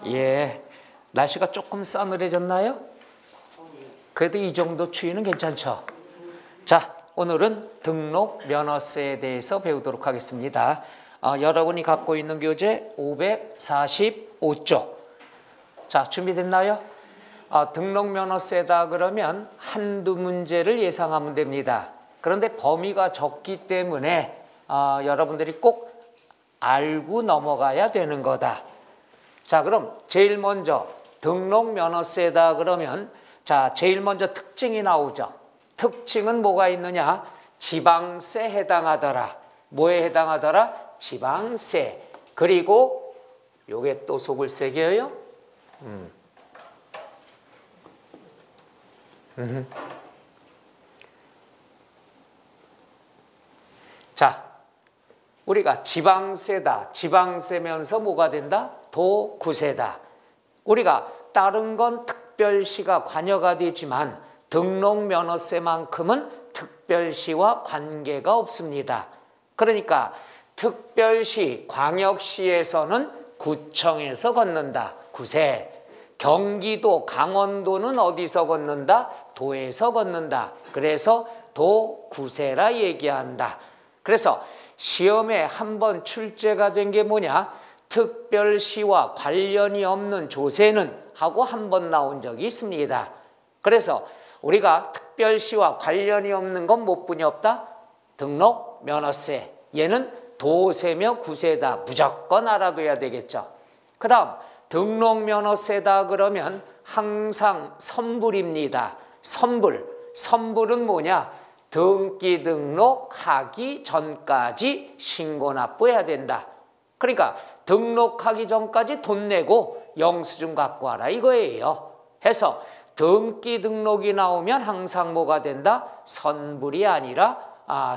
예, 날씨가 조금 싸늘해졌나요? 그래도 이 정도 추위는 괜찮죠? 자, 오늘은 등록 면허세에 대해서 배우도록 하겠습니다. 여러분이 갖고 있는 교재 545쪽. 자, 준비됐나요? 등록 면허세다 그러면 한두 문제를 예상하면 됩니다. 그런데 범위가 적기 때문에 여러분들이 꼭 알고 넘어가야 되는 거다. 자, 그럼 제일 먼저 등록 면허세다 그러면 자, 제일 먼저 특징이 나오죠. 특징은 뭐가 있느냐? 지방세 해당하더라. 뭐에 해당하더라? 지방세. 그리고 요게 또 속을 새겨요. 자, 우리가 지방세다. 지방세면서 뭐가 된다? 도구세다. 우리가 다른 건 특별시가 관여가 되지만 등록면허세만큼은 특별시와 관계가 없습니다. 그러니까 특별시, 광역시에서는 구청에서 걷는다. 구세. 경기도, 강원도는 어디서 걷는다? 도에서 걷는다. 그래서 도구세라 얘기한다. 그래서 시험에 한번 출제가 된 게 뭐냐? 특별시와 관련이 없는 조세는 하고 한 번 나온 적이 있습니다. 그래서 우리가 특별시와 관련이 없는 건 뭐 뿐이 없다? 등록 면허세. 얘는 도세며 구세다. 무조건 알아둬야 되겠죠. 그 다음 등록 면허세다 그러면 항상 선불입니다. 선불. 선불은 뭐냐? 등기 등록하기 전까지 신고 납부해야 된다. 그러니까 등록하기 전까지 돈 내고 영수증 갖고 와라 이거예요. 해서 등기 등록이 나오면 항상 뭐가 된다? 선불이 아니라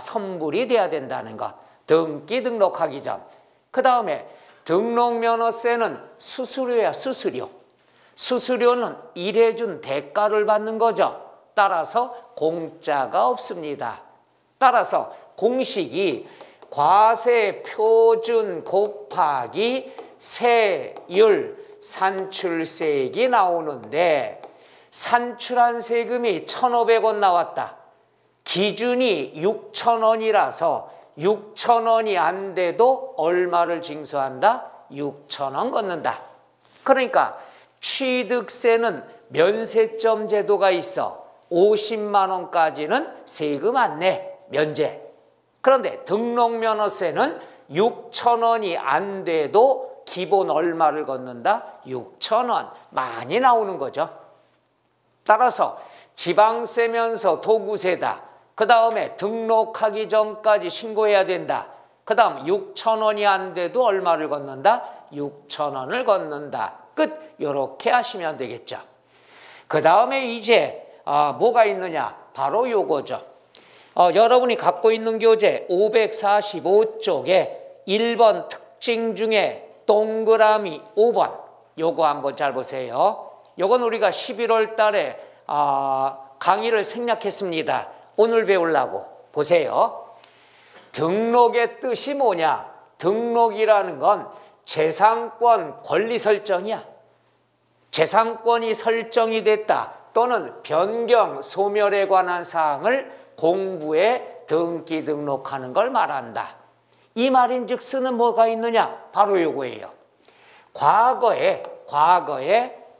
선불이 돼야 된다는 것. 등기 등록하기 전. 그 다음에 등록면허세는 수수료야. 수수료. 수수료는 일해준 대가를 받는 거죠. 따라서 공짜가 없습니다. 따라서 공식이 과세 표준 곱하기 세율 산출세액이 나오는데 산출한 세금이 1,500원 나왔다. 기준이 6,000원이라서 6,000원이 안 돼도 얼마를 징수한다? 6,000원 걷는다. 그러니까 취득세는 면세점 제도가 있어. 50만 원까지는 세금 안 내. 면제. 그런데 등록면허세는 6,000원이 안 돼도 기본 얼마를 걷는다? 6,000원. 많이 나오는 거죠. 따라서 지방세면서 도구세다. 그 다음에 등록하기 전까지 신고해야 된다. 그 다음 6,000원이 안 돼도 얼마를 걷는다? 6,000원을 걷는다. 끝. 이렇게 하시면 되겠죠. 그 다음에 이제 뭐가 있느냐? 바로 요거죠. 여러분이 갖고 있는 교재 545쪽에 1번 특징 중에 동그라미 5번 요거 한번 잘 보세요. 요건 우리가 11월 달에 강의를 생략했습니다. 오늘 배우려고. 보세요. 등록의 뜻이 뭐냐? 등록이라는 건 재산권 권리 설정이야. 재산권이 설정이 됐다. 또는 변경, 소멸에 관한 사항을 공부에 등기 등록하는 걸 말한다. 이 말인즉슨은 뭐가 있느냐? 바로 요거예요. 과거에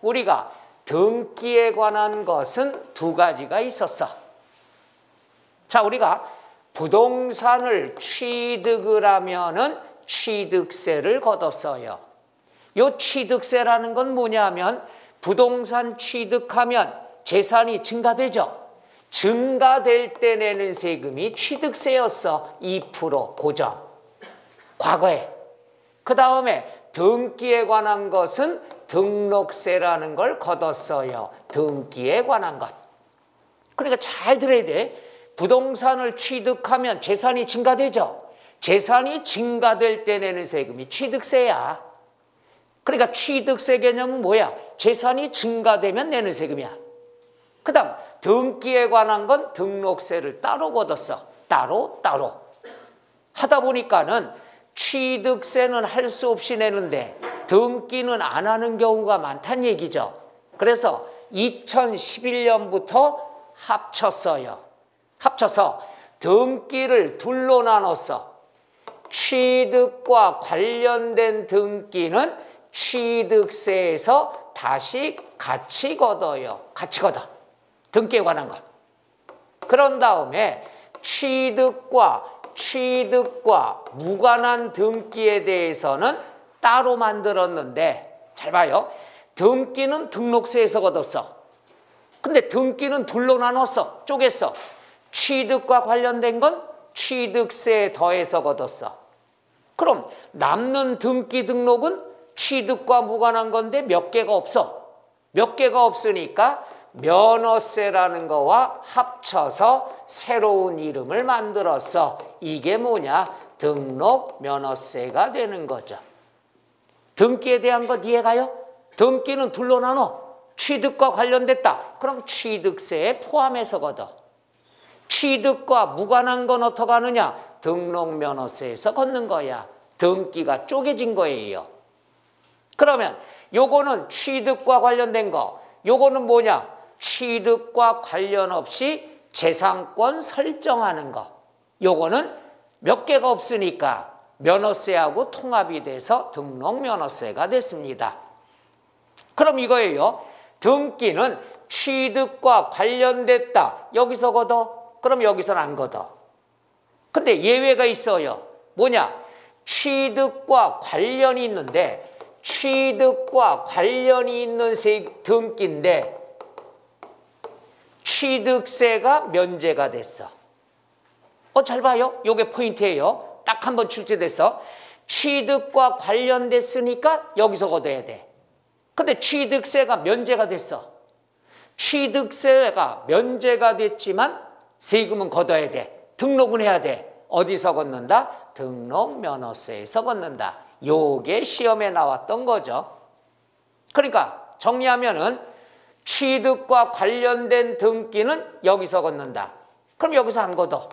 우리가 등기에 관한 것은 두 가지가 있었어. 자, 우리가 부동산을 취득을 하면은 취득세를 걷었어요. 요 취득세라는 건 뭐냐면 부동산 취득하면 재산이 증가되죠. 증가될 때 내는 세금이 취득세였어. 2% 고정. 과거에. 그 다음에 등기에 관한 것은 등록세라는 걸 걷었어요. 등기에 관한 것. 그러니까 잘 들어야 돼. 부동산을 취득하면 재산이 증가되죠. 재산이 증가될 때 내는 세금이 취득세야. 그러니까 취득세 개념은 뭐야? 재산이 증가되면 내는 세금이야. 그 다음 등기에 관한 건 등록세를 따로 걷었어. 따로 하다 보니까는 취득세는 할 수 없이 내는데 등기는 안 하는 경우가 많다는 얘기죠. 그래서 2011년부터 합쳤어요. 합쳐서 등기를 둘로 나눴어. 취득과 관련된 등기는 취득세에서 다시 같이 걷어요. 같이 걷어. 등기에 관한 것. 그런 다음에 취득과 무관한 등기에 대해서는 따로 만들었는데, 잘 봐요. 등기는 등록세에서 걷었어. 근데 등기는 둘로 나눴어. 쪼갰어. 취득과 관련된 건 취득세에 더해서 걷었어. 그럼 남는 등기 등록은 취득과 무관한 건데 몇 개가 없어. 몇 개가 없으니까 면허세라는 거와 합쳐서 새로운 이름을 만들었어. 이게 뭐냐? 등록 면허세가 되는 거죠. 등기에 대한 것 이해가요? 등기는 둘로 나눠. 취득과 관련됐다. 그럼 취득세에 포함해서 걷어. 취득과 무관한 건 어떻게 하느냐? 등록 면허세에서 걷는 거야. 등기가 쪼개진 거예요. 그러면 요거는 취득과 관련된 거. 요거는 뭐냐? 취득과 관련 없이 재산권 설정하는 거. 요거는 몇 개가 없으니까 면허세하고 통합이 돼서 등록 면허세가 됐습니다. 그럼 이거예요. 등기는 취득과 관련됐다. 여기서 걷어. 그럼 여기서는 안 걷어. 근데 예외가 있어요. 뭐냐? 취득과 관련이 있는데, 취득과 관련이 있는 등기인데 취득세가 면제가 됐어. 잘 봐요. 요게 포인트예요. 딱 한 번 출제됐어. 취득과 관련됐으니까 여기서 걷어야 돼. 근데 취득세가 면제가 됐어. 취득세가 면제가 됐지만 세금은 걷어야 돼. 등록은 해야 돼. 어디서 걷는다? 등록면허세에서 걷는다. 요게 시험에 나왔던 거죠. 그러니까 정리하면은 취득과 관련된 등기는 여기서 걷는다. 그럼 여기서 안 걷어.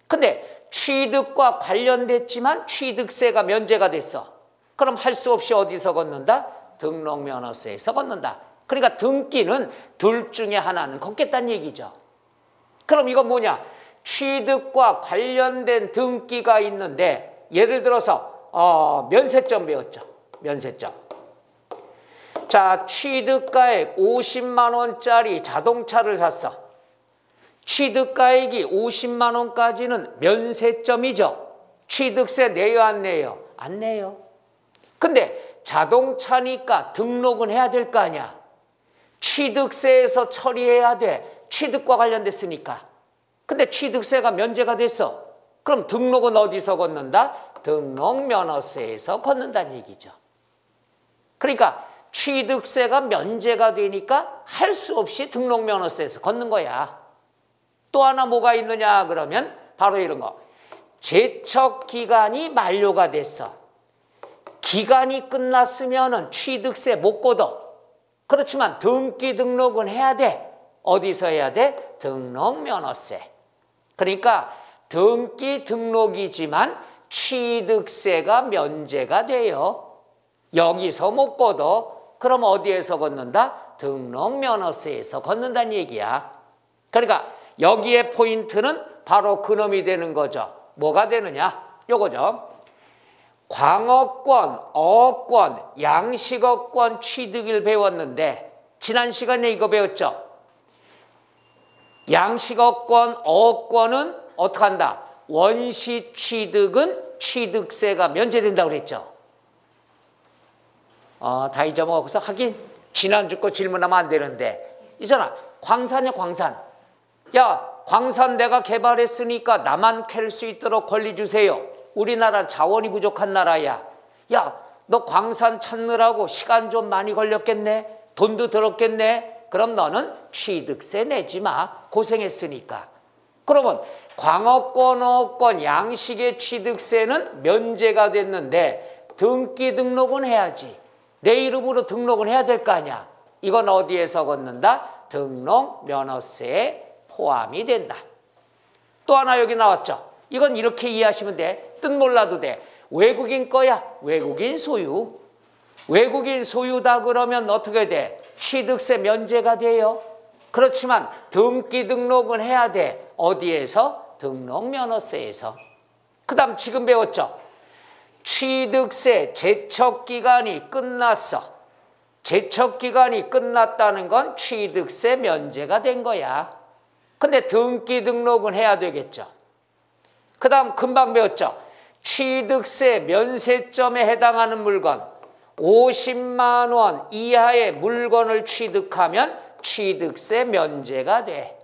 근데 취득과 관련됐지만 취득세가 면제가 됐어. 그럼 할 수 없이 어디서 걷는다? 등록면허세에서 걷는다. 그러니까 등기는 둘 중에 하나는 걷겠다는 얘기죠. 그럼 이건 뭐냐? 취득과 관련된 등기가 있는데, 예를 들어서 면세점 배웠죠. 면세점. 자, 취득가액 50만 원짜리 자동차를 샀어. 취득가액이 50만 원까지는 면세점이죠. 취득세 내요, 안 내요? 안 내요. 근데 자동차니까 등록은 해야 될 거 아니야. 취득세에서 처리해야 돼. 취득과 관련됐으니까. 근데 취득세가 면제가 됐어. 그럼 등록은 어디서 걷는다? 등록면허세에서 걷는다는 얘기죠. 그러니까 취득세가 면제가 되니까 할 수 없이 등록면허세에서 걷는 거야. 또 하나 뭐가 있느냐 그러면 바로 이런 거. 제척기간이 만료가 됐어. 기간이 끝났으면 취득세 못 걷어. 그렇지만 등기 등록은 해야 돼. 어디서 해야 돼? 등록면허세. 그러니까 등기 등록이지만 취득세가 면제가 돼요. 여기서 못 걷어. 그럼 어디에서 걷는다? 등록면허세에서 걷는다는 얘기야. 그러니까 여기에 포인트는 바로 그놈이 되는 거죠. 뭐가 되느냐? 요거죠. 광어권, 어권, 양식어권 취득을 배웠는데 지난 시간에 이거 배웠죠. 양식어권, 어권은 어떻게 한다? 원시 취득은 취득세가 면제된다고 그랬죠. 다 잊어먹어서 하긴 지난주 거 질문하면 안 되는데, 있잖아. 광산이야, 광산. 야, 광산 내가 개발했으니까 나만 캘 수 있도록 권리 주세요. 우리나라 자원이 부족한 나라야. 야, 너 광산 찾느라고 시간 좀 많이 걸렸겠네. 돈도 들었겠네. 그럼 너는 취득세 내지 마. 고생했으니까. 그러면 광어권, 어권, 양식의 취득세는 면제가 됐는데 등기 등록은 해야지. 내 이름으로 등록은 해야 될 거 아니야. 이건 어디에서 걷는다? 등록 면허세에 포함이 된다. 또 하나 여기 나왔죠. 이건 이렇게 이해하시면 돼. 뜻 몰라도 돼. 외국인 거야. 외국인 소유. 외국인 소유다 그러면 어떻게 돼? 취득세 면제가 돼요. 그렇지만 등기 등록은 해야 돼. 어디에서? 등록면허세에서. 그 다음 지금 배웠죠? 취득세 제척기간이 끝났어. 제척기간이 끝났다는 건 취득세 면제가 된 거야. 근데 등기 등록은 해야 되겠죠. 그 다음 금방 배웠죠? 취득세 면세점에 해당하는 물건 50만 원 이하의 물건을 취득하면 취득세 면제가 돼.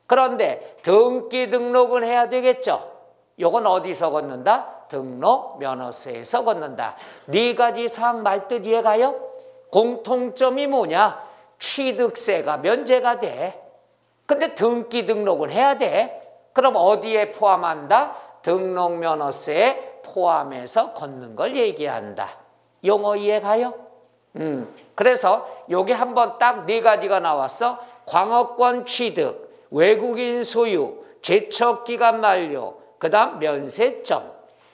그런데 등기 등록은 해야 되겠죠. 요건 어디서 걷는다? 등록면허세에서 걷는다. 네 가지 사항 말뜻 이해가요? 공통점이 뭐냐? 취득세가 면제가 돼. 근데 등기 등록은 해야 돼. 그럼 어디에 포함한다? 등록면허세에 포함해서 걷는 걸 얘기한다. 용어 이해가요? 그래서 여기 한번 딱 네 가지가 나왔어. 광업권 취득, 외국인 소유, 제척기간 만료, 그 다음 면세점.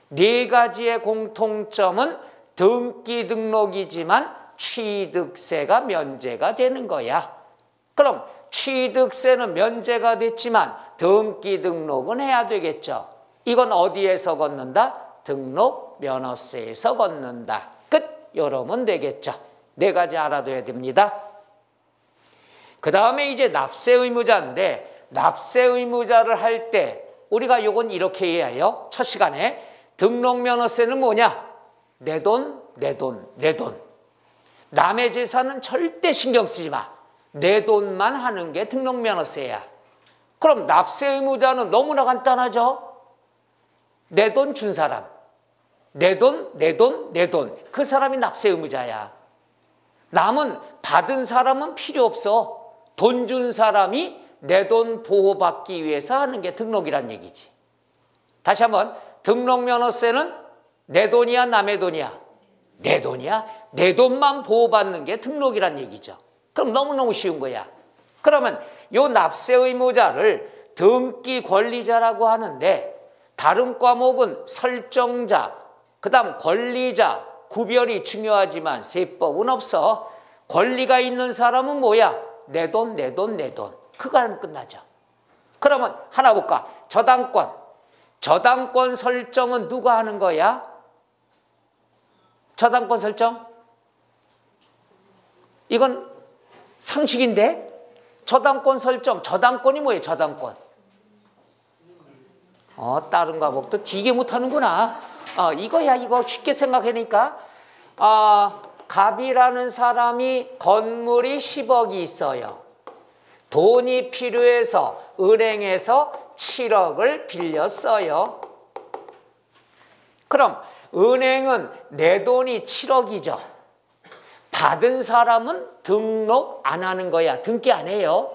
네 가지의 공통점은 등기 등록이지만 취득세가 면제가 되는 거야. 그럼 취득세는 면제가 됐지만 등기 등록은 해야 되겠죠. 이건 어디에서 걷는다? 등록면허세에서 걷는다. 끝! 이러면 되겠죠. 네 가지 알아둬야 됩니다. 그 다음에 이제 납세의무자인데 납세의무자를 할 때 우리가 요건 이렇게 이해해요. 첫 시간에 등록면허세는 뭐냐? 내 돈, 내 돈, 내 돈. 남의 재산은 절대 신경 쓰지 마. 내 돈만 하는 게 등록면허세야. 그럼 납세의무자는 너무나 간단하죠? 내 돈 준 사람. 내 돈, 내 돈, 내 돈. 그 사람이 납세의무자야. 남은 받은 사람은 필요 없어. 돈 준 사람이 내 돈 보호받기 위해서 하는 게 등록이란 얘기지. 다시 한번 등록면허세는 내 돈이야 남의 돈이야? 내 돈이야. 내 돈만 보호받는 게 등록이란 얘기죠. 그럼 너무너무 쉬운 거야. 그러면 요 납세의무자를 등기 권리자라고 하는데 다른 과목은 설정자, 그 다음 권리자 구별이 중요하지만 세법은 없어. 권리가 있는 사람은 뭐야? 내 돈, 내 돈, 내 돈. 그거 하면 끝나죠. 그러면 하나 볼까? 저당권. 저당권 설정은 누가 하는 거야? 저당권 설정? 이건 상식인데? 저당권 설정. 저당권이 뭐예요? 저당권. 다른 과목도 되게 못하는구나. 이거야 이거 쉽게 생각하니까 갑이라는 사람이 건물이 10억이 있어요. 돈이 필요해서 은행에서 7억을 빌렸어요. 그럼 은행은 내 돈이 7억이죠. 받은 사람은 등록 안 하는 거야. 등기 안 해요.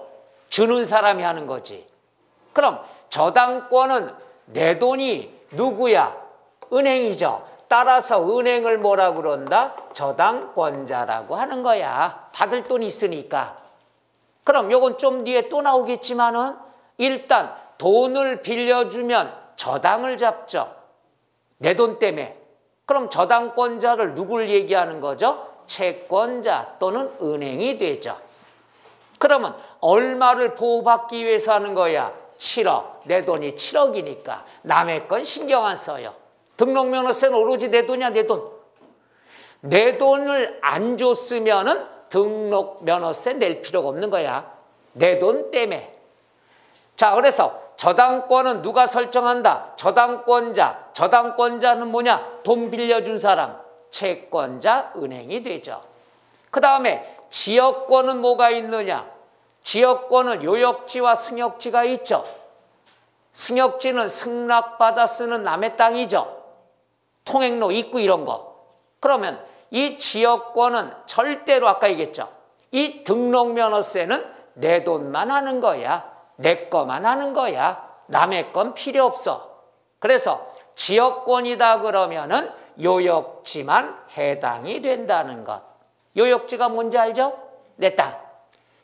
주는 사람이 하는 거지. 그럼 저당권은 내 돈이 누구야? 은행이죠. 따라서 은행을 뭐라 그런다? 저당권자라고 하는 거야. 받을 돈이 있으니까. 그럼 요건 좀 뒤에 또 나오겠지만은 일단 돈을 빌려주면 저당을 잡죠. 내 돈 때문에. 그럼 저당권자를 누굴 얘기하는 거죠? 채권자 또는 은행이 되죠. 그러면 얼마를 보호받기 위해서 하는 거야? 7억. 내 돈이 7억이니까 남의 건 신경 안 써요. 등록면허세는 오로지 내 돈이야, 내 돈. 내 돈을 안 줬으면은 등록면허세 낼 필요가 없는 거야. 내 돈 때문에. 자, 그래서 저당권은 누가 설정한다? 저당권자. 저당권자는 뭐냐? 돈 빌려준 사람. 채권자, 은행이 되죠. 그 다음에 지역권은 뭐가 있느냐? 지역권은 요역지와 승역지가 있죠. 승역지는 승낙받아 쓰는 남의 땅이죠. 통행로, 입구 이런 거. 그러면 이 지역권은 절대로 아까 얘기했죠. 이 등록면허세는 내 돈만 하는 거야. 내 거만 하는 거야. 남의 건 필요 없어. 그래서 지역권이다 그러면은 요역지만 해당이 된다는 것. 요역지가 뭔지 알죠? 내 땅.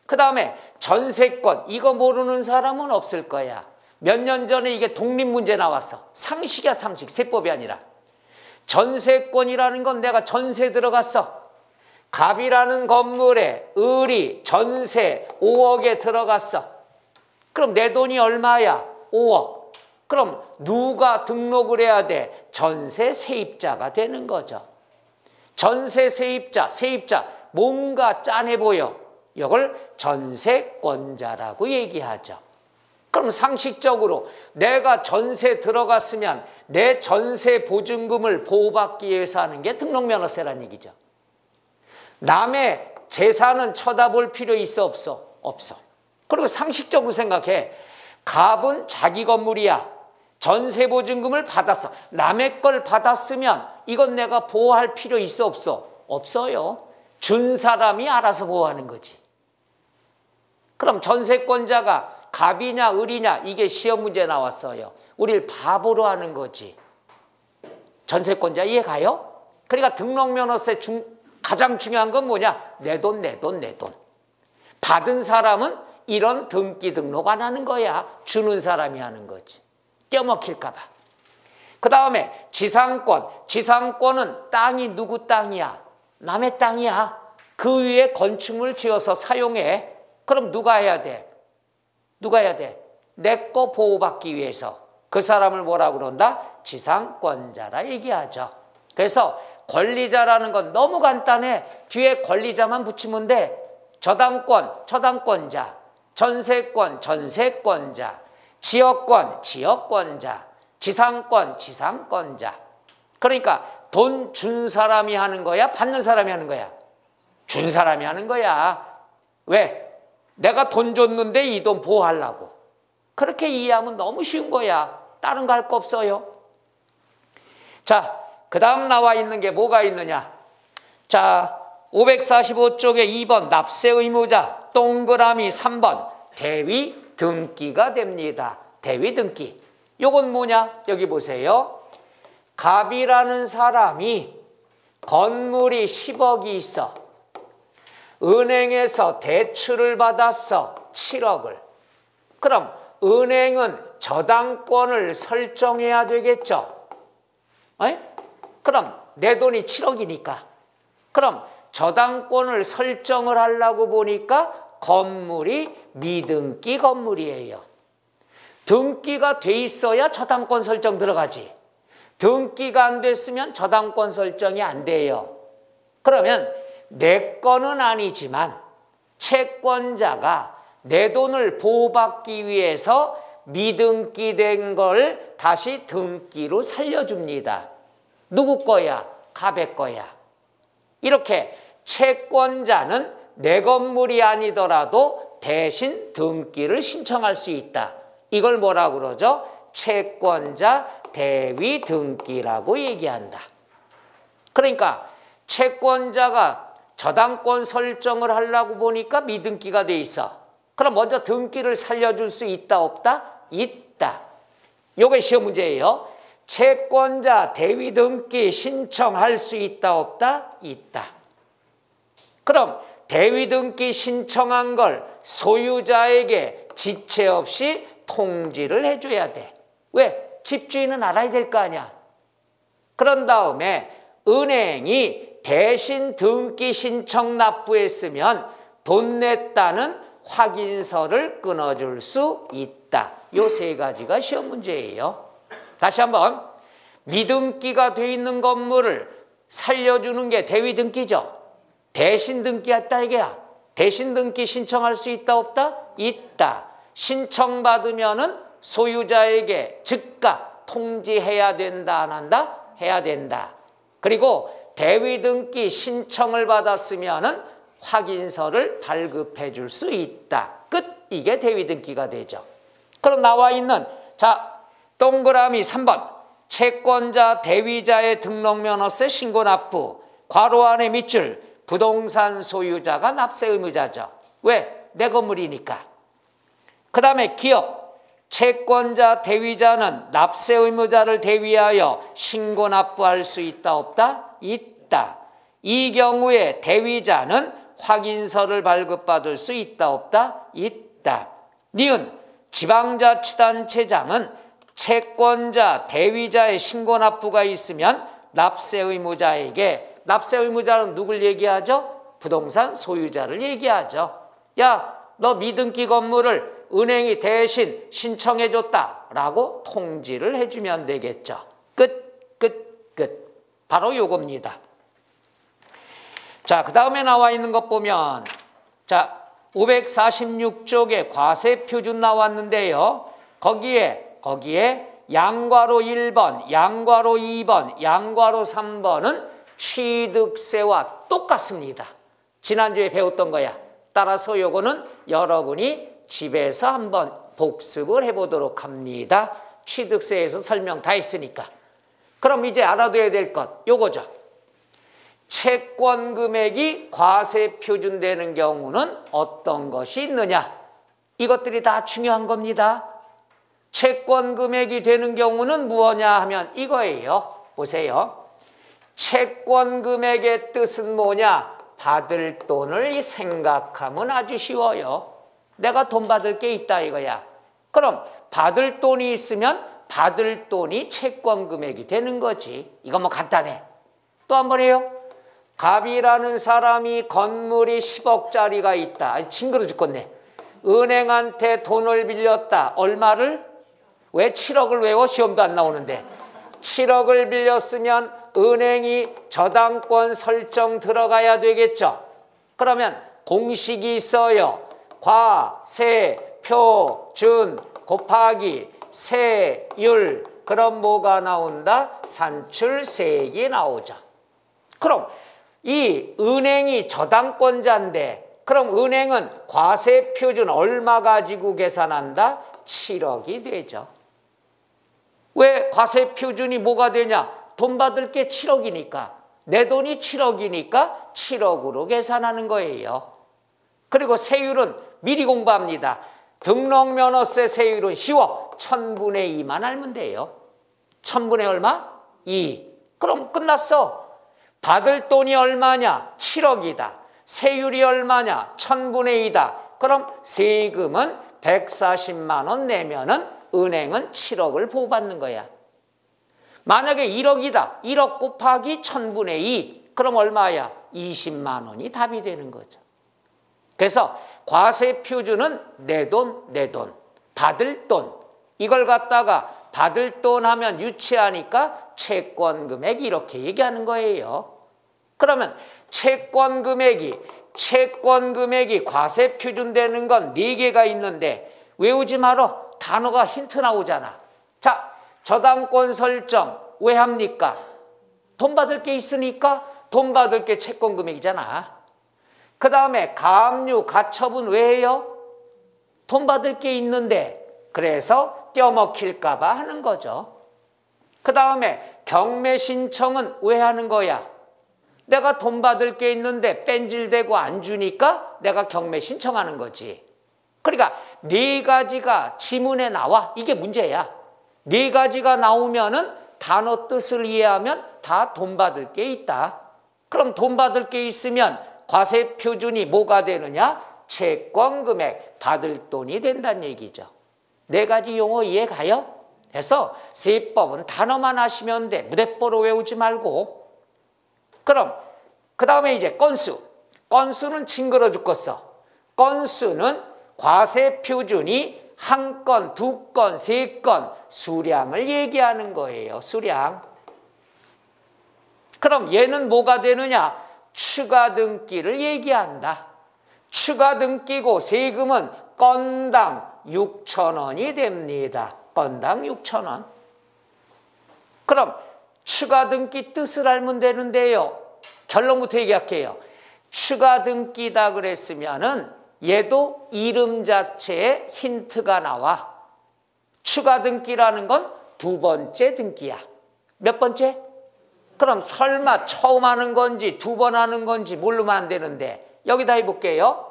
그 다음에 전세권. 이거 모르는 사람은 없을 거야. 몇 년 전에 이게 독립문제 나왔어. 상식이야 상식. 세법이 아니라. 전세권이라는 건 내가 전세 들어갔어. 갑이라는 건물에 을이 전세 5억에 들어갔어. 그럼 내 돈이 얼마야? 5억. 그럼 누가 등록을 해야 돼? 전세 세입자가 되는 거죠. 전세 세입자, 뭔가 짠해 보여. 이걸 전세권자라고 얘기하죠. 그럼 상식적으로 내가 전세 들어갔으면 내 전세 보증금을 보호받기 위해서 하는 게 등록면허세라는 얘기죠. 남의 재산은 쳐다볼 필요 있어 없어? 없어. 그리고 상식적으로 생각해. 갑은 자기 건물이야. 전세 보증금을 받았어. 남의 걸 받았으면 이건 내가 보호할 필요 있어 없어? 없어요. 준 사람이 알아서 보호하는 거지. 그럼 전세권자가 갑이냐 을이냐 이게 시험 문제 나왔어요. 우리를 바보로 하는 거지. 전세권자 이해 가요? 그러니까 등록면허세 가장 중요한 건 뭐냐? 내 돈. 받은 사람은 이런 등기 등록 안 하는 거야. 주는 사람이 하는 거지. 떼어먹힐까 봐. 그 다음에 지상권. 지상권은 땅이 누구 땅이야? 남의 땅이야. 그 위에 건축물 지어서 사용해. 그럼 누가 해야 돼? 내 거 보호받기 위해서. 그 사람을 뭐라고 그런다? 지상권자라 얘기하죠. 그래서 권리자라는 건 너무 간단해. 뒤에 권리자만 붙이면 돼. 저당권, 저당권자. 전세권, 전세권자. 지역권, 지역권자. 지상권, 지상권자. 그러니까 돈 준 사람이 하는 거야? 받는 사람이 하는 거야? 준 사람이 하는 거야. 왜? 내가 돈 줬는데 이 돈 보호하려고. 그렇게 이해하면 너무 쉬운 거야. 다른 거 할 거 없어요. 자, 그 다음 나와 있는 게 뭐가 있느냐. 자, 545쪽에 2번 납세 의무자, 동그라미 3번 대위 등기가 됩니다. 대위 등기. 요건 뭐냐? 여기 보세요. 갑이라는 사람이 건물이 10억이 있어. 은행에서 대출을 받았어. 7억을. 그럼 은행은 저당권을 설정해야 되겠죠. 그럼 내 돈이 7억이니까. 그럼 저당권을 설정을 하려고 보니까 건물이 미등기 건물이에요. 등기가 돼 있어야 저당권 설정 들어가지. 등기가 안 됐으면 저당권 설정이 안 돼요. 그러면 내 거는 아니지만 채권자가 내 돈을 보호받기 위해서 미등기된 걸 다시 등기로 살려줍니다. 누구 거야? 갑의 거야. 이렇게 채권자는 내 건물이 아니더라도 대신 등기를 신청할 수 있다. 이걸 뭐라고 그러죠? 채권자 대위 등기라고 얘기한다. 그러니까 채권자가 저당권 설정을 하려고 보니까 미등기가 돼 있어. 그럼 먼저 등기를 살려줄 수 있다 없다? 있다. 요게 시험 문제예요. 채권자 대위 등기 신청할 수 있다 없다? 있다. 그럼 대위 등기 신청한 걸 소유자에게 지체 없이 통지를 해줘야 돼. 왜? 집주인은 알아야 될 거 아니야. 그런 다음에 은행이 대신 등기 신청 납부했으면 돈 냈다는 확인서를 끊어줄 수 있다. 요 세 가지가 시험 문제예요. 다시 한번 미등기가 돼 있는 건물을 살려주는 게 대위 등기죠. 대신 등기했다 이게야. 대신 등기 신청할 수 있다 없다? 있다. 신청받으면은 소유자에게 즉각 통지해야 된다 안 한다? 해야 된다. 그리고 대위 등기 신청을 받았으면은 확인서를 발급해 줄 수 있다. 끝. 이게 대위 등기가 되죠. 그럼 나와 있는 자 동그라미 3번 채권자 대위자의 등록면허세 신고 납부 괄호 안에 밑줄 부동산 소유자가 납세 의무자죠. 왜? 내 건물이니까. 그 다음에 기억 채권자 대위자는 납세 의무자를 대위하여 신고 납부할 수 있다 없다? 있다. 이 경우에 대위자는 확인서를 발급받을 수 있다 없다? 있다. 니은 지방자치단체장은 채권자 대위자의 신고 납부가 있으면 납세 의무자에게, 납세 의무자는 누굴 얘기하죠? 부동산 소유자를 얘기하죠. 야, 너 미등기 건물을 은행이 대신 신청해 줬다라고 통지를 해주면 되겠죠. 끝. 바로 요겁니다. 자, 그 다음에 나와 있는 것 보면, 자, 546쪽에 과세표준 나왔는데요. 거기에 양괄호 1번, 양괄호 2번, 양괄호 3번은 취득세와 똑같습니다. 지난주에 배웠던 거야. 따라서 요거는 여러분이 집에서 한번 복습을 해보도록 합니다. 취득세에서 설명 다 했으니까. 그럼 이제 알아둬야 될 것 요거죠. 채권 금액이 과세 표준되는 경우는 어떤 것이 있느냐. 이것들이 다 중요한 겁니다. 채권 금액이 되는 경우는 무엇냐 하면 이거예요. 보세요. 채권 금액의 뜻은 뭐냐? 받을 돈을 생각하면 아주 쉬워요. 내가 돈 받을 게 있다 이거야. 그럼 받을 돈이 있으면 받을 돈이 채권 금액이 되는 거지. 이거 뭐 간단해. 또 한 번 해요. 갑이라는 사람이 건물이 10억짜리가 있다. 징그러 죽겠네. 은행한테 돈을 빌렸다. 얼마를? 왜 7억을 외워? 시험도 안 나오는데. 7억을 빌렸으면 은행이 저당권 설정 들어가야 되겠죠. 그러면 공식이 있어요. 과세표준 곱하기 세율. 그럼 뭐가 나온다? 산출세액이 나오죠. 그럼 이 은행이 저당권자인데 그럼 은행은 과세표준 얼마 가지고 계산한다? 7억이 되죠. 왜 과세표준이 뭐가 되냐? 돈 받을 게 7억이니까 내 돈이 7억이니까 7억으로 계산하는 거예요. 그리고 세율은 미리 공부합니다. 등록면허세 세율은 쉬워. 1000분의 2만 알면 돼요. 1000분의 얼마? 2. 그럼 끝났어. 받을 돈이 얼마냐? 7억이다. 세율이 얼마냐? 1000분의 2다. 그럼 세금은 140만 원 내면은 은행은 7억을 보호받는 거야. 만약에 1억이다. 1억 곱하기 1000분의 2. 그럼 얼마야? 20만 원이 답이 되는 거죠. 그래서 과세표준은 내 돈, 내 돈. 받을 돈. 이걸 갖다가 받을 돈 하면 유치하니까 채권 금액 이렇게 얘기하는 거예요. 그러면 채권 금액이 과세 표준되는 건 4개가 있는데 외우지 말어. 단어가 힌트 나오잖아. 자, 저당권 설정 왜 합니까? 돈 받을 게 있으니까 돈 받을 게 채권 금액이잖아. 그 다음에 가압류, 가처분 왜 해요? 돈 받을 게 있는데 그래서 떼어먹힐까 봐 하는 거죠. 그 다음에 경매 신청은 왜 하는 거야? 내가 돈 받을 게 있는데 뺀질대고 안 주니까 내가 경매 신청하는 거지. 그러니까 4가지가 지문에 나와. 이게 문제야. 4가지가 나오면은 단어 뜻을 이해하면 다 돈 받을 게 있다. 그럼 돈 받을 게 있으면 과세 표준이 뭐가 되느냐? 채권 금액, 받을 돈이 된다는 얘기죠. 4가지 용어 이해 가요? 해서 세법은 단어만 하시면 돼. 무대뽀로 외우지 말고. 그럼 그 다음에 이제 건수. 건수는 징그러 죽겠어. 건수는 과세 표준이 1건, 2건, 3건 수량을 얘기하는 거예요. 수량. 그럼 얘는 뭐가 되느냐? 추가 등기를 얘기한다. 추가 등기고 세금은 건당 6,000원이 됩니다. 건당 6,000원. 그럼 추가 등기 뜻을 알면 되는데요. 결론부터 얘기할게요. 추가 등기다 그랬으면은 얘도 이름 자체에 힌트가 나와. 추가 등기라는 건 2번째 등기야. 몇 번째? 그럼 설마 처음 하는 건지 2번 하는 건지 모르면 안 되는데 여기다 해볼게요.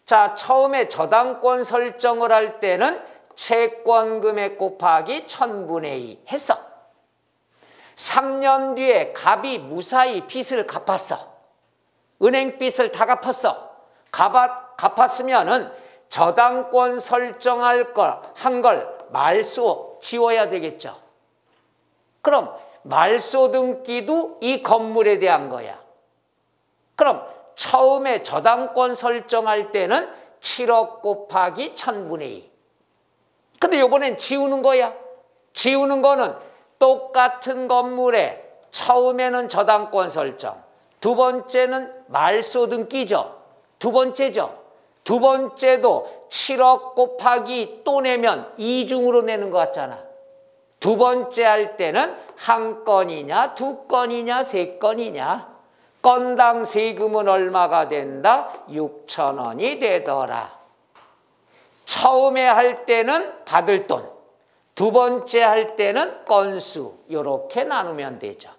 자, 처음에 저당권 설정을 할 때는 채권 금액 곱하기 1000분의 2 했어. 3년 뒤에 갑이 무사히 빚을 갚았어. 은행 빚을 다 갚았어. 갚았으면은 저당권 설정할 한 걸 말소 지워야 되겠죠. 그럼 말소등기도 이 건물에 대한 거야. 그럼 처음에 저당권 설정할 때는 7억 곱하기 1000분의 2. 근데 이번엔 지우는 거야. 지우는 거는 똑같은 건물에 처음에는 저당권 설정, 두 번째는 말소등기죠. 두 번째죠. 두 번째도 7억 곱하기 또 내면 이중으로 내는 것 같잖아. 두 번째 할 때는 한 건이냐, 두 건이냐, 세 건이냐. 건당 세금은 얼마가 된다? 6,000원이 되더라. 처음에 할 때는 받을 돈, 두 번째 할 때는 건수, 이렇게 나누면 되죠.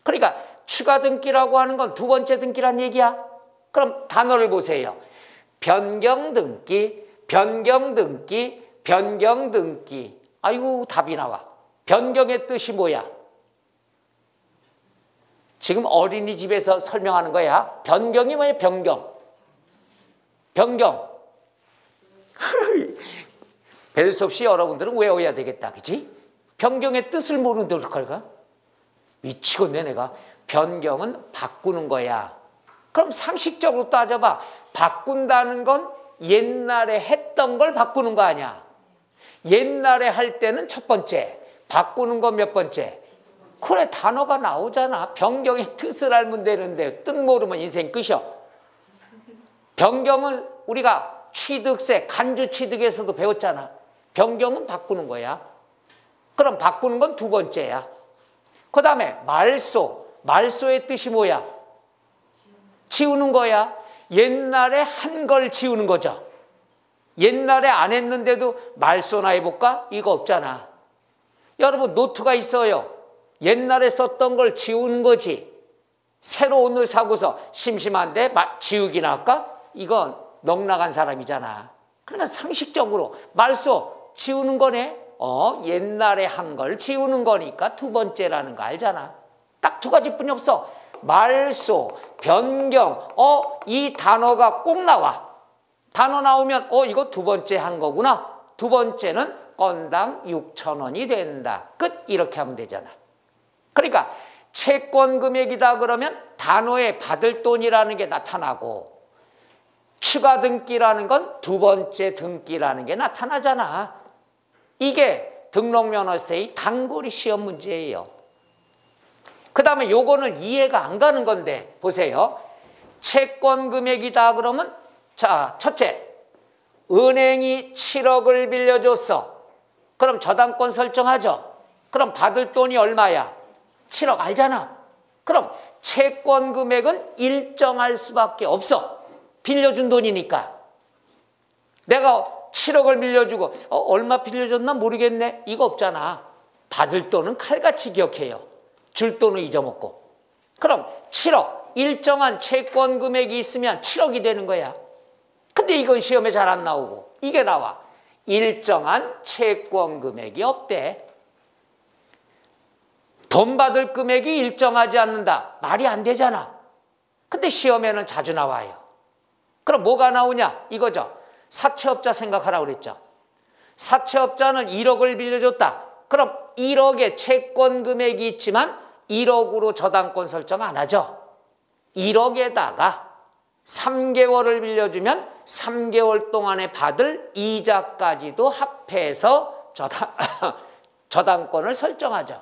그러니까 추가 등기라고 하는 건 두 번째 등기란 얘기야. 그럼 단어를 보세요. 변경 등기, 변경 등기, 변경 등기. 아이고, 답이 나와. 변경의 뜻이 뭐야? 지금 어린이집에서 설명하는 거야. 변경이 뭐야? 변경. 변경. 별 수 없이 여러분들은 외워야 되겠다. 그치? 변경의 뜻을 모르는데 어떡할까? 미치겠네 내가. 변경은 바꾸는 거야. 그럼 상식적으로 따져봐. 바꾼다는 건 옛날에 했던 걸 바꾸는 거 아니야. 옛날에 할 때는 첫 번째, 바꾸는 건 몇 번째? 그래, 단어가 나오잖아. 변경의 뜻을 알면 되는데 뜻 모르면 인생 끝이야. 변경은 우리가 취득세, 간주 취득에서도 배웠잖아. 변경은 바꾸는 거야. 그럼 바꾸는 건 두 번째야. 그 다음에 말소, 말소의 뜻이 뭐야? 지우는 거야. 옛날에 한 걸 지우는 거죠. 옛날에 안 했는데도 말소나 해볼까? 이거 없잖아. 여러분 노트가 있어요. 옛날에 썼던 걸 지우는 거지. 새로 오늘 사고서 심심한데 지우기나 할까? 이건 넉나간 사람이잖아. 그러니까 상식적으로 말소 지우는 거네. 옛날에 한 걸 지우는 거니까 두 번째라는 거 알잖아. 딱 두 가지뿐이 없어. 말소, 변경, 이 단어가 꼭 나와. 단어 나오면 이거 두 번째 한 거구나. 두 번째는 건당 6,000원이 된다. 끝. 이렇게 하면 되잖아. 그러니까 채권 금액이다 그러면 단어에 받을 돈이라는 게 나타나고 추가 등기라는 건 두 번째 등기라는 게 나타나잖아. 이게 등록면허세의 단골이 시험 문제예요. 그 다음에 요거는 이해가 안 가는 건데 보세요. 채권 금액이다 그러면 자, 첫째, 은행이 7억을 빌려줬어. 그럼 저당권 설정하죠. 그럼 받을 돈이 얼마야? 7억 알잖아. 그럼 채권 금액은 일정할 수밖에 없어. 빌려준 돈이니까. 내가 7억을 빌려주고 얼마 빌려줬나 모르겠네. 이거 없잖아. 받을 돈은 칼같이 기억해요. 줄 돈은 잊어먹고. 그럼 7억, 일정한 채권 금액이 있으면 7억이 되는 거야. 근데 이건 시험에 잘 안 나오고 이게 나와. 일정한 채권 금액이 없대. 돈 받을 금액이 일정하지 않는다. 말이 안 되잖아. 근데 시험에는 자주 나와요. 그럼 뭐가 나오냐? 이거죠. 사채업자 생각하라고 그랬죠. 사채업자는 1억을 빌려줬다. 그럼 1억의 채권 금액이 있지만 1억으로 저당권 설정 안 하죠. 1억에다가 3개월을 빌려주면 3개월 동안에 받을 이자까지도 합해서 저당권을 설정하죠.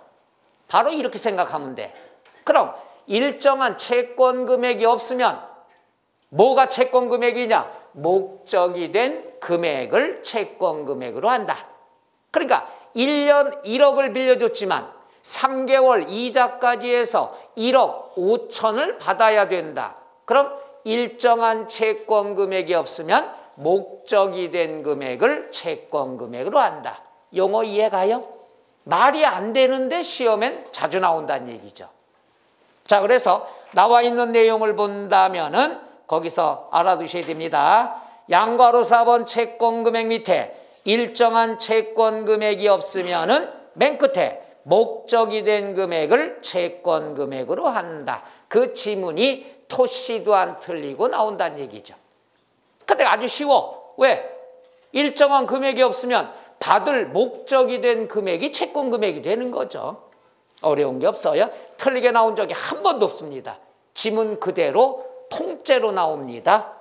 바로 이렇게 생각하면 돼. 그럼 일정한 채권 금액이 없으면 뭐가 채권 금액이냐? 목적이 된 금액을 채권 금액으로 한다. 그러니까 1년 1억을 빌려줬지만 3개월 이자까지 해서 1억 5천을 받아야 된다. 그럼 일정한 채권 금액이 없으면 목적이 된 금액을 채권 금액으로 한다. 용어 이해가요? 말이 안 되는데 시험엔 자주 나온다는 얘기죠. 자, 그래서 나와 있는 내용을 본다면은 거기서 알아두셔야 됩니다. 양괄호 4번 채권 금액 밑에 일정한 채권 금액이 없으면은 맨 끝에 목적이 된 금액을 채권 금액으로 한다. 그 지문이 토시도 안 틀리고 나온다는 얘기죠. 근데 아주 쉬워. 왜? 일정한 금액이 없으면 받을 목적이 된 금액이 채권 금액이 되는 거죠. 어려운 게 없어요. 틀리게 나온 적이 한 번도 없습니다. 지문 그대로 통째로 나옵니다.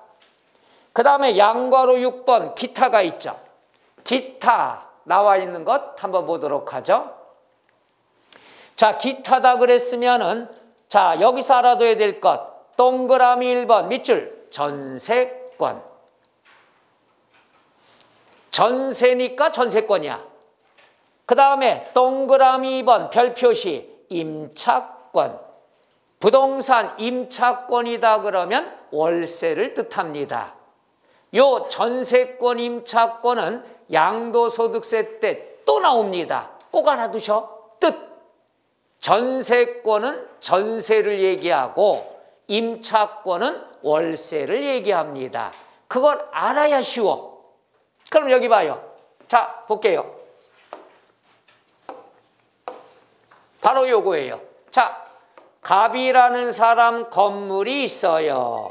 그 다음에 양괄호 6번 기타가 있죠. 기타 나와 있는 것 한번 보도록 하죠. 자, 기타다 그랬으면은 자, 여기서 알아둬야 될 것. 동그라미 1번 밑줄 전세권. 전세니까 전세권이야. 그 다음에 동그라미 2번 별표시 임차권. 부동산 임차권이다 그러면 월세를 뜻합니다. 요 전세권 임차권은 양도소득세 때 또 나옵니다. 꼭 알아두셔. 뜻. 전세권은 전세를 얘기하고 임차권은 월세를 얘기합니다. 그걸 알아야 쉬워. 그럼 여기 봐요. 자, 볼게요. 바로 요거예요. 자, 갑이라는 사람 건물이 있어요.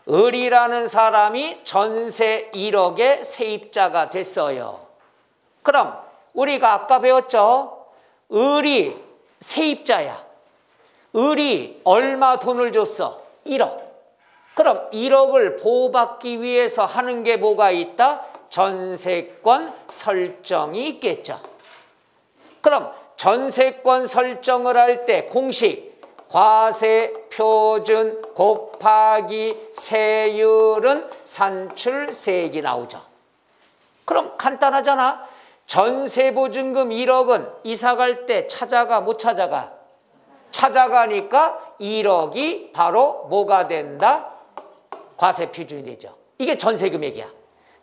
을이라는 사람이 전세 1억의 세입자가 됐어요. 그럼 우리가 아까 배웠죠? 을이 세입자야. 을이 얼마 돈을 줬어? 1억. 그럼 1억을 보호받기 위해서 하는 게 뭐가 있다? 전세권 설정이 있겠죠. 그럼 전세권 설정을 할 때 공식 과세 표준 곱하기 세율은 산출세액이 나오죠. 그럼 간단하잖아. 전세보증금 1억은 이사 갈 때 찾아가 못 찾아가? 찾아가니까 1억이 바로 뭐가 된다? 과세 표준이 되죠. 이게 전세금액이야.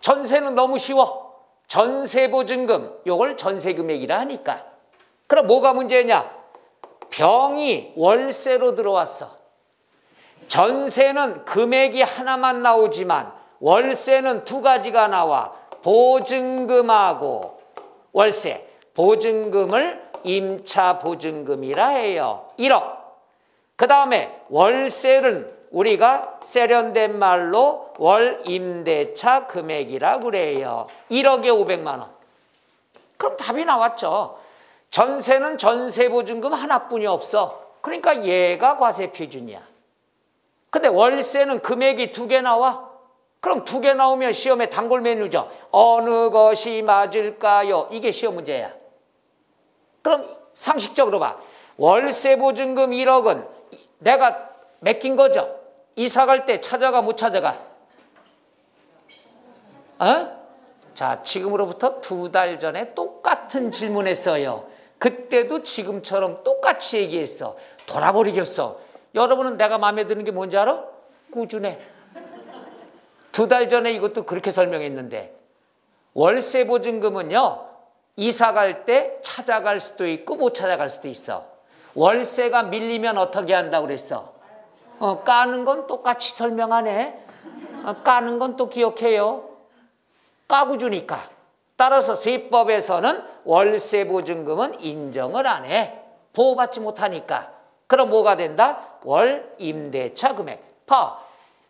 전세는 너무 쉬워. 전세보증금 요걸 전세금액이라 하니까. 그럼 뭐가 문제냐? 병이 월세로 들어왔어. 전세는 금액이 하나만 나오지만 월세는 두 가지가 나와. 보증금하고 월세. 보증금을 임차보증금이라 해요. 1억. 그 다음에 월세는 우리가 세련된 말로 월임대차 금액이라 그래요. 1억에 500만 원. 그럼 답이 나왔죠. 전세는 전세보증금 하나뿐이 없어. 그러니까 얘가 과세표준이야. 근데 월세는 금액이 두 개 나와. 그럼 두 개 나오면 시험에 단골 메뉴죠. 어느 것이 맞을까요? 이게 시험 문제야. 그럼 상식적으로 봐. 월세보증금 1억은 내가 맡긴 거죠. 이사 갈 때 찾아가 못 찾아가? 자, 지금으로부터 2달 전에 똑같은 질문했어요. 그때도 지금처럼 똑같이 얘기했어. 돌아버리겠어. 여러분은 내가 마음에 드는 게 뭔지 알아? 꾸준해. 2달 전에 이것도 그렇게 설명했는데 월세보증금은요. 이사 갈 때 찾아갈 수도 있고 못 찾아갈 수도 있어. 월세가 밀리면 어떻게 한다고 그랬어? 까는 건 똑같이 설명하네. 까는 건 또 기억해요. 까고 주니까. 따라서 세법에서는 월세보증금은 인정을 안 해. 보호받지 못하니까. 그럼 뭐가 된다? 월임대차 금액. 봐.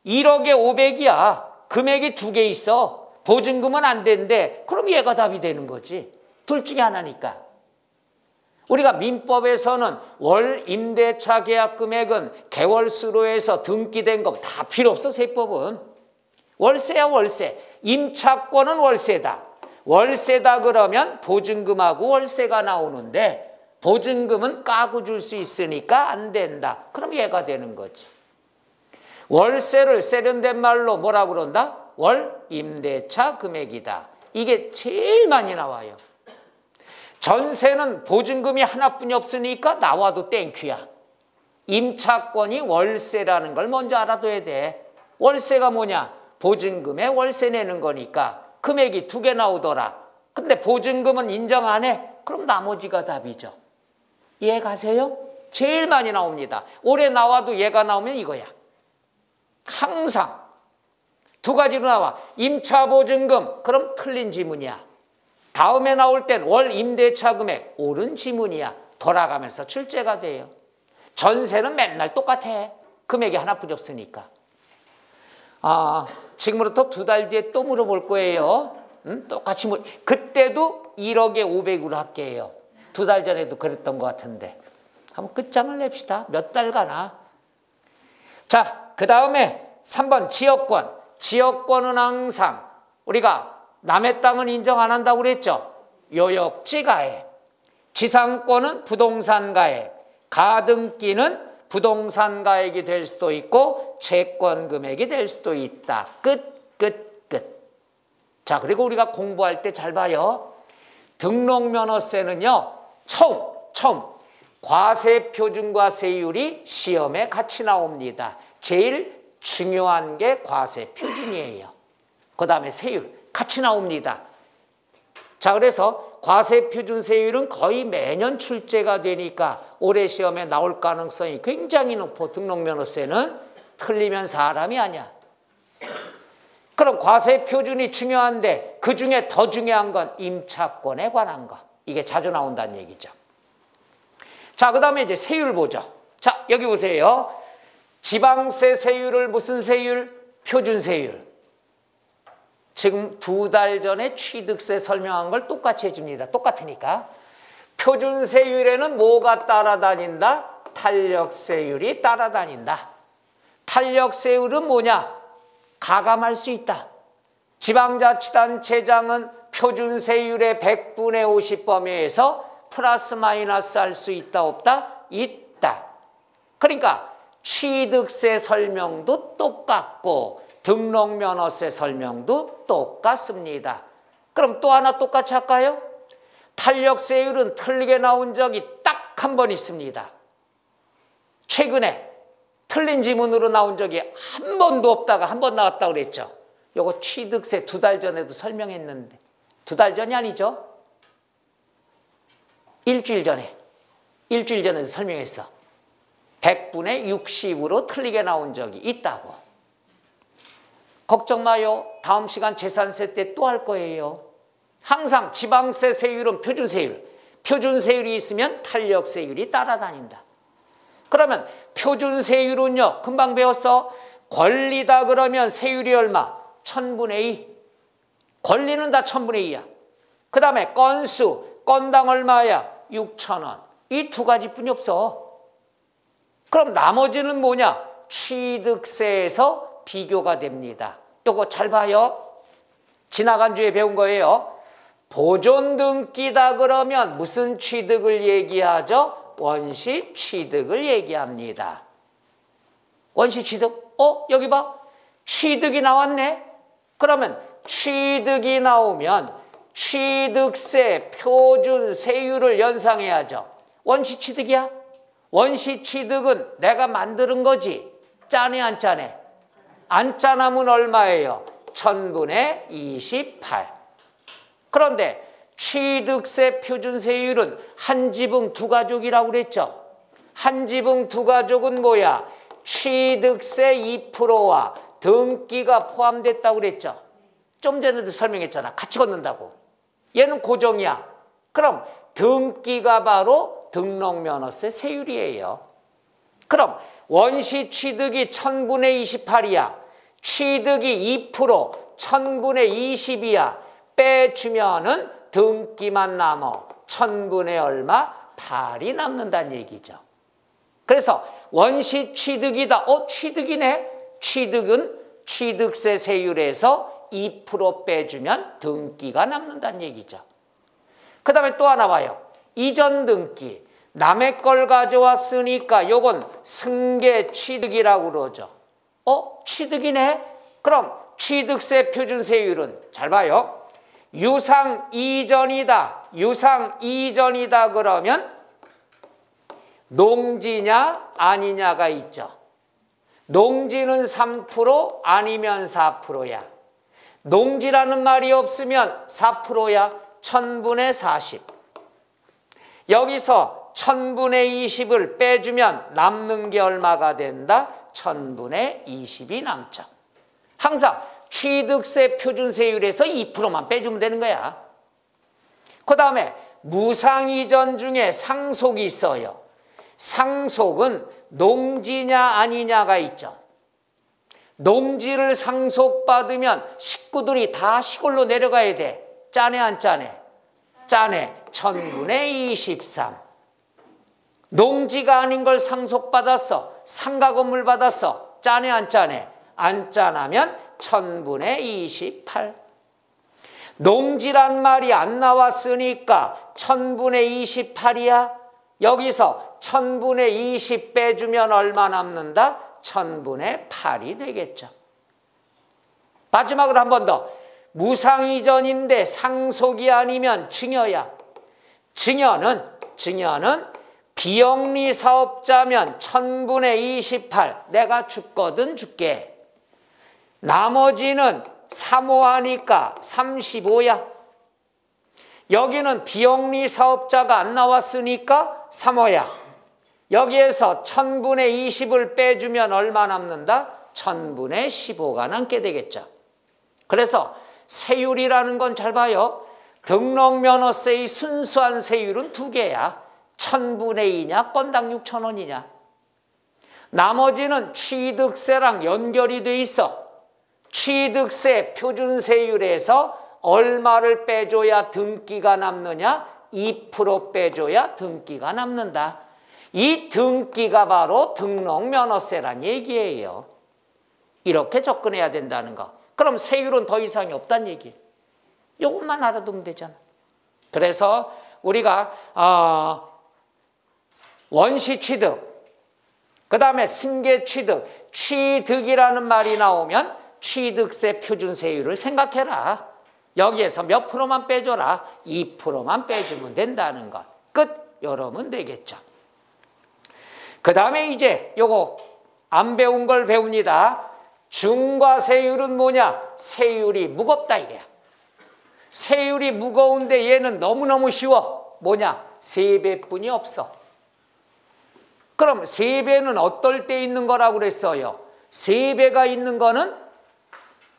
1억에 500이야. 금액이 두 개 있어. 보증금은 안 된대. 그럼 얘가 답이 되는 거지. 둘 중에 하나니까. 우리가 민법에서는 월임대차 계약 금액은 개월수로 해서 등기된 거 다 필요 없어. 세법은. 월세야 월세. 임차권은 월세다. 월세다 그러면 보증금하고 월세가 나오는데 보증금은 까고 줄 수 있으니까 안 된다. 그럼 얘가 되는 거지. 월세를 세련된 말로 뭐라 그런다? 월임대차 금액이다. 이게 제일 많이 나와요. 전세는 보증금이 하나뿐이 없으니까 나와도 땡큐야. 임차권이 월세라는 걸 먼저 알아둬야 돼. 월세가 뭐냐? 보증금에 월세 내는 거니까 금액이 두 개 나오더라. 근데 보증금은 인정 안 해? 그럼 나머지가 답이죠. 이해 가세요? 제일 많이 나옵니다. 올해 나와도 얘가 나오면 이거야. 항상 두 가지로 나와. 임차보증금, 그럼 틀린 지문이야. 다음에 나올 땐 월임대차 금액, 옳은 지문이야. 돌아가면서 출제가 돼요. 전세는 맨날 똑같아. 금액이 하나뿐이 없으니까. 지금부터 2달 뒤에 또 물어볼 거예요. 똑같이 그때도 1억에 500으로 할게요. 2달 전에도 그랬던 것 같은데 한번 끝장을 냅시다. 몇 달 가나. 자, 그 다음에 3번 지역권. 지역권은 항상 우리가 남의 땅은 인정 안 한다고 그랬죠. 요역지 가액. 지상권은 부동산 가액. 가등기는 부동산 가액이 될 수도 있고 채권 금액이 될 수도 있다. 끝. 자, 그리고 우리가 공부할 때 잘 봐요. 등록면허세는요. 처음 과세표준과 세율이 시험에 같이 나옵니다. 제일 중요한 게 과세표준이에요. 그 다음에 세율 같이 나옵니다. 자, 그래서 과세표준 세율은 거의 매년 출제가 되니까 올해 시험에 나올 가능성이 굉장히 높고 등록면허세는 틀리면 사람이 아니야. 그럼 과세표준이 중요한데 그중에 더 중요한 건 임차권에 관한 거. 이게 자주 나온다는 얘기죠. 자, 그 다음에 이제 세율 보죠. 자, 여기 보세요. 지방세 세율을 무슨 세율? 표준세율. 지금 2달 전에 취득세 설명한 걸 똑같이 해줍니다. 똑같으니까. 표준세율에는 뭐가 따라다닌다? 탄력세율이 따라다닌다. 탄력세율은 뭐냐? 가감할 수 있다. 지방자치단체장은 표준세율의 100분의 50 범위에서 플러스 마이너스 할 수 있다 없다? 있다. 그러니까 취득세 설명도 똑같고 등록면허세 설명도 똑같습니다. 그럼 또 하나 똑같이 할까요? 탄력세율은 틀리게 나온 적이 딱 한 번 있습니다. 최근에 틀린 지문으로 나온 적이 한 번도 없다가 한 번 나왔다고 그랬죠. 요거 취득세 2달 전에도 설명했는데 2달 전이 아니죠. 일주일 전에도 설명했어. 100분의 60으로 틀리게 나온 적이 있다고. 걱정 마요. 다음 시간 재산세 때 또 할 거예요. 항상 지방세 세율은 표준세율. 표준세율이 있으면 탄력세율이 따라다닌다. 그러면 표준세율은요. 금방 배웠어. 권리다 그러면 세율이 얼마? 1000분의 2. 권리는 다 1000분의 2야. 그 다음에 건수. 건당 얼마야? 6,000원. 이 두 가지뿐이 없어. 그럼 나머지는 뭐냐? 취득세에서 비교가 됩니다. 요거 잘 봐요. 지나간 주에 배운 거예요. 보존등기다 그러면 무슨 취득을 얘기하죠? 원시 취득을 얘기합니다. 원시 취득? 여기 봐. 취득이 나왔네. 그러면 취득이 나오면 취득세 표준 세율을 연상해야죠. 원시 취득이야? 원시 취득은 내가 만드는 거지. 짜네 안 짜네? 안 짜나면 얼마예요? 1000분의 28. 그런데 취득세 표준세율은 한 지붕 두 가족이라고 그랬죠. 한 지붕 두 가족은 뭐야? 취득세 2%와 등기가 포함됐다고 그랬죠. 좀 전에도 설명했잖아. 같이 걷는다고. 얘는 고정이야. 그럼 등기가 바로 등록면허세 세율이에요. 그럼 원시 취득이 1000분의 28이야. 취득이 2%, 1000분의 20이야. 빼주면은 등기만 남아 1000분의 얼마? 8이 남는다는 얘기죠. 그래서 원시 취득이다. 취득이네. 취득은 취득세 세율에서 2% 빼주면 등기가 남는다는 얘기죠. 그 다음에 또 하나 봐요. 이전 등기. 남의 걸 가져왔으니까 요건 승계 취득이라고 그러죠. 취득이네. 그럼 취득세 표준세율은 잘 봐요. 유상 이전이다. 유상 이전이다 그러면 농지냐 아니냐가 있죠. 농지는 3% 아니면 4%야. 농지라는 말이 없으면 4%야. 1000분의 40. 여기서 1000분의 20을 빼주면 남는 게 얼마가 된다? 1000분의 20이 남죠. 항상 취득세 표준세율에서 2%만 빼주면 되는 거야. 그 다음에 무상이전 중에 상속이 있어요. 상속은 농지냐 아니냐가 있죠. 농지를 상속받으면 식구들이 다 시골로 내려가야 돼. 짜네 안 짜네? 짜네. 1000분의 23. 농지가 아닌 걸 상속받았어. 상가 건물 받았어. 짜네 안 짜네? 안 짜나면 1000분의 28. 농지란 말이 안 나왔으니까 1000분의 28이야. 여기서 1000분의 20 빼주면 얼마 남는다? 1000분의 8이 되겠죠. 마지막으로 한 번 더. 무상이전인데 상속이 아니면 증여야. 증여는 비영리 사업자면 1000분의 28. 내가 죽거든 줄게. 나머지는 사모하니까 35야. 여기는 비영리 사업자가 안 나왔으니까 3호야. 여기에서 1000분의 20을 빼주면 얼마 남는다? 1000분의 15가 남게 되겠죠. 그래서 세율이라는 건 잘 봐요. 등록면허세의 순수한 세율은 두 개야. 1000분의 2냐 건당 6,000원이냐. 나머지는 취득세랑 연결이 돼 있어. 취득세 표준세율에서 얼마를 빼줘야 등기가 남느냐? 2% 빼줘야 등기가 남는다. 이 등기가 바로 등록면허세란 얘기예요. 이렇게 접근해야 된다는 거. 그럼 세율은 더 이상이 없다는 얘기예요. 이것만 알아두면 되잖아. 그래서 우리가 원시취득, 그 다음에 승계취득, 취득이라는 말이 나오면 취득세 표준세율을 생각해라. 여기에서 몇 프로만 빼줘라. 2%만 빼주면 된다는 것. 끝. 이러면 되겠죠. 그 다음에 이제 요거 안 배운 걸 배웁니다. 중과세율은 뭐냐? 세율이 무겁다 이거야. 세율이 무거운데 얘는 너무너무 쉬워. 뭐냐? 3배뿐이 없어. 그럼 3배는 어떨 때 있는 거라고 그랬어요? 3배가 있는 거는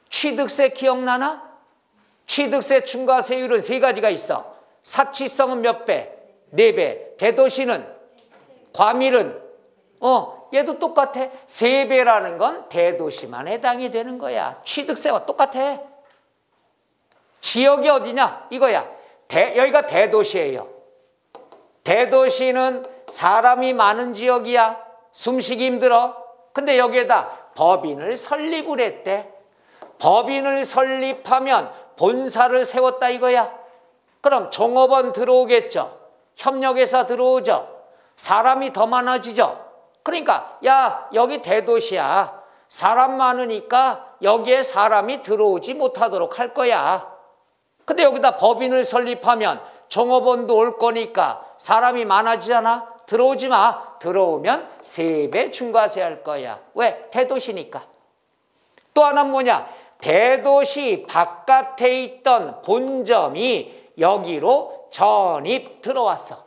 취득세 기억나나? 취득세 중과세율은 3가지가 있어. 사치성은 몇 배? 4배. 대도시는? 과밀은? 얘도 똑같아. 3배라는 건 대도시만 해당이 되는 거야. 취득세와 똑같아. 지역이 어디냐? 이거야. 여기가 대도시예요. 대도시는 사람이 많은 지역이야. 숨쉬기 힘들어. 근데 여기에다 법인을 설립을 했대. 법인을 설립하면 본사를 세웠다 이거야. 그럼 종업원 들어오겠죠. 협력회사 들어오죠. 사람이 더 많아지죠. 그러니까 야 여기 대도시야. 사람 많으니까 여기에 사람이 들어오지 못하도록 할 거야. 근데 여기다 법인을 설립하면 종업원도 올 거니까 사람이 많아지잖아. 들어오지 마. 들어오면 3배 중과세 할 거야. 왜? 대도시니까. 또 하나는 뭐냐? 대도시 바깥에 있던 본점이 여기로 전입 들어왔어.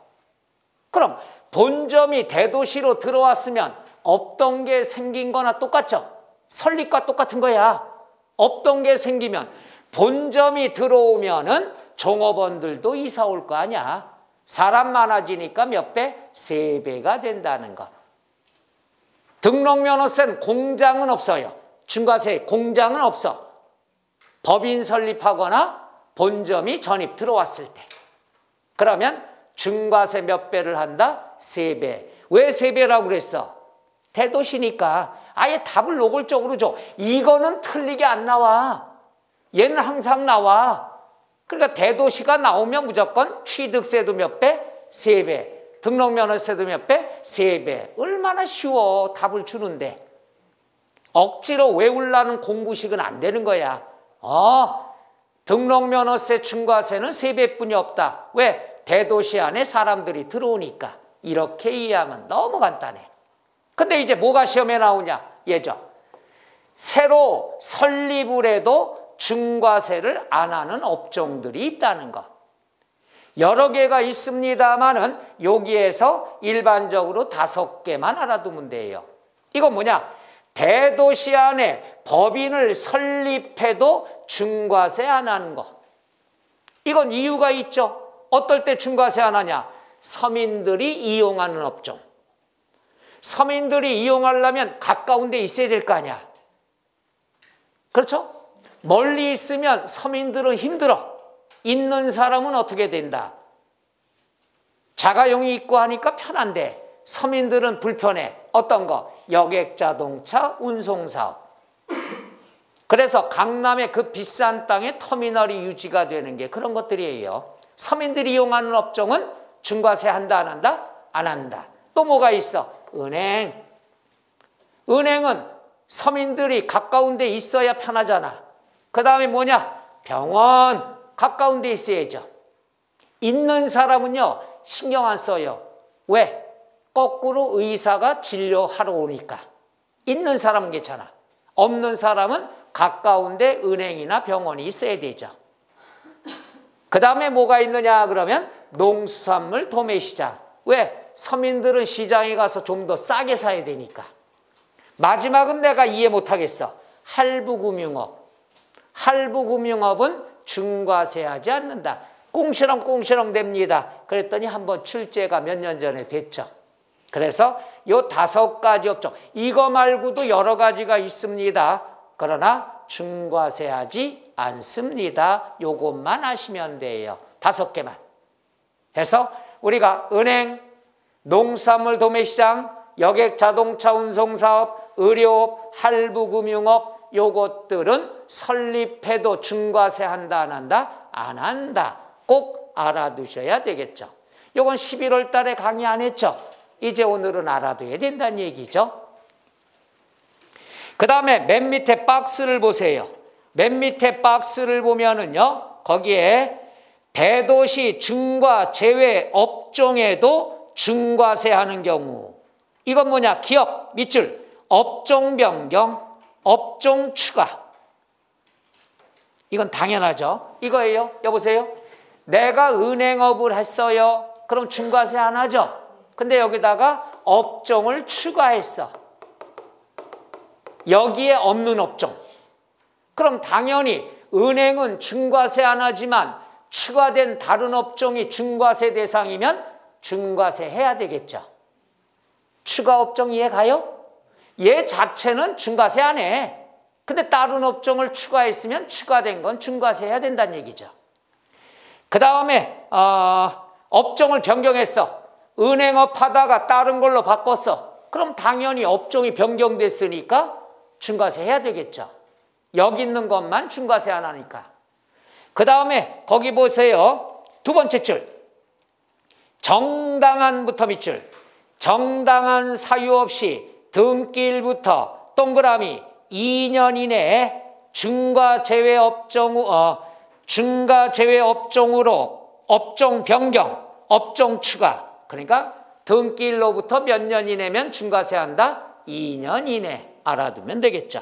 그럼 본점이 대도시로 들어왔으면 없던 게 생긴 거나 똑같죠? 설립과 똑같은 거야. 없던 게 생기면 본점이 들어오면은 종업원들도 이사 올 거 아니야. 사람 많아지니까 몇 배? 3배가 된다는 것. 등록면허세는 공장은 없어요. 중과세 공장은 없어. 법인 설립하거나 본점이 전입 들어왔을 때. 그러면 중과세 몇 배를 한다? 3배. 왜 3배라고 그랬어? 대도시니까. 아예 답을 노골적으로 줘. 이거는 틀리게 안 나와. 얘는 항상 나와. 그러니까 대도시가 나오면 무조건 취득세도 몇 배? 3배. 등록면허세도 몇 배? 3배. 얼마나 쉬워. 답을 주는데. 억지로 외우려는 공부식은 안 되는 거야. 등록면허세 중과세는 3배뿐이 없다. 왜? 대도시 안에 사람들이 들어오니까. 이렇게 이해하면 너무 간단해. 근데 이제 뭐가 시험에 나오냐? 예죠. 새로 설립을 해도 중과세를 안 하는 업종들이 있다는 것. 여러 개가 있습니다만은 여기에서 일반적으로 5개만 알아두면 돼요. 이건 뭐냐? 대도시 안에 법인을 설립해도 중과세 안 하는 거. 이건 이유가 있죠. 어떨 때 중과세 안 하냐? 서민들이 이용하는 업종. 서민들이 이용하려면 가까운 데 있어야 될 거 아니야. 그렇죠? 멀리 있으면 서민들은 힘들어. 있는 사람은 어떻게 된다? 자가용이 있고 하니까 편한데 서민들은 불편해. 어떤 거? 여객자동차 운송사업. 그래서 강남의 그 비싼 땅에 터미널이 유지가 되는 게 그런 것들이에요. 서민들이 이용하는 업종은 중과세 한다 안 한다? 안 한다. 또 뭐가 있어? 은행. 은행은 서민들이 가까운 데 있어야 편하잖아. 그 다음에 뭐냐? 병원. 가까운 데 있어야죠. 있는 사람은요 신경 안 써요. 왜? 거꾸로 의사가 진료하러 오니까. 있는 사람은 괜찮아. 없는 사람은 가까운 데 은행이나 병원이 있어야 되죠. 그 다음에 뭐가 있느냐 그러면 농수산물 도매시장. 왜? 서민들은 시장에 가서 좀 더 싸게 사야 되니까. 마지막은 내가 이해 못하겠어. 할부금융업. 할부금융업은 중과세하지 않는다. 꽁시렁꽁시렁 됩니다. 그랬더니 한번 출제가 몇 년 전에 됐죠. 그래서 요 5가지 업종, 이거 말고도 여러 가지가 있습니다. 그러나 중과세하지 않습니다. 요것만 아시면 돼요. 5개만. 해서 우리가 은행, 농수산물 도매시장, 여객 자동차 운송사업, 의료업, 할부금융업 요것들은 설립해도 중과세 한다 안 한다? 안 한다. 꼭 알아두셔야 되겠죠. 요건 11월 달에 강의 안 했죠. 이제 오늘은 알아둬야 된다는 얘기죠. 그 다음에 맨 밑에 박스를 보세요. 맨 밑에 박스를 보면은요, 거기에 대도시 중과 제외 업종에도 중과세 하는 경우. 이건 뭐냐? 기억, 밑줄. 업종 변경, 업종 추가. 이건 당연하죠. 이거예요. 여보세요. 내가 은행업을 했어요. 그럼 중과세 안 하죠. 근데 여기다가 업종을 추가했어. 여기에 없는 업종. 그럼 당연히 은행은 중과세 안 하지만 추가된 다른 업종이 중과세 대상이면 중과세 해야 되겠죠. 추가 업종 이해 가요? 얘 자체는 중과세 안 해. 근데 다른 업종을 추가했으면 추가된 건 중과세 해야 된다는 얘기죠. 그 다음에 업종을 변경했어. 은행업 하다가 다른 걸로 바꿨어. 그럼 당연히 업종이 변경됐으니까 중과세 해야 되겠죠. 여기 있는 것만 중과세 안 하니까. 그 다음에 거기 보세요. 2번째 줄. 정당한부터 밑줄. 정당한 사유 없이 등기일부터 동그라미 2년 이내에 중과제외 업종으로 업종 변경, 업종 추가. 그러니까 등기일로부터 몇 년 이내면 중과세 한다? 2년 이내. 알아두면 되겠죠.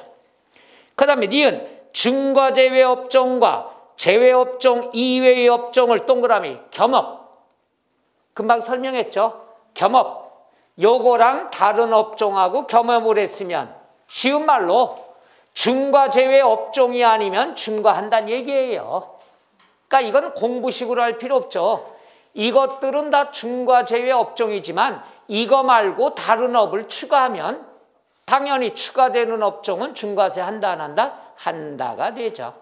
그 다음에 니은 중과제외 업종과 제외업종 이외의 업종을 동그라미 겸업. 금방 설명했죠. 겸업. 요거랑 다른 업종하고 겸업을 했으면 쉬운 말로 중과제외 업종이 아니면 중과한다는 얘기예요. 그러니까 이건 공부식으로 할 필요 없죠. 이것들은 다 중과제외 업종이지만 이거 말고 다른 업을 추가하면 당연히 추가되는 업종은 중과세 한다 안 한다? 한다가 되죠.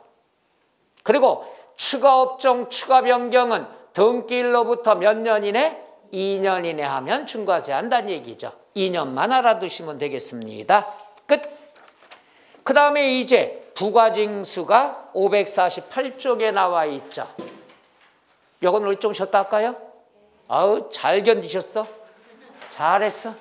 그리고 추가 업종 추가 변경은 등기일로부터 몇 년 이내? 2년 이내 하면 중과세 한다는 얘기죠. 2년만 알아두시면 되겠습니다. 끝. 그 다음에 이제 부가징수가 548쪽에 나와 있죠. 요건 우리 좀 쉬었다 할까요? 아우 잘 견디셨어. 잘했어.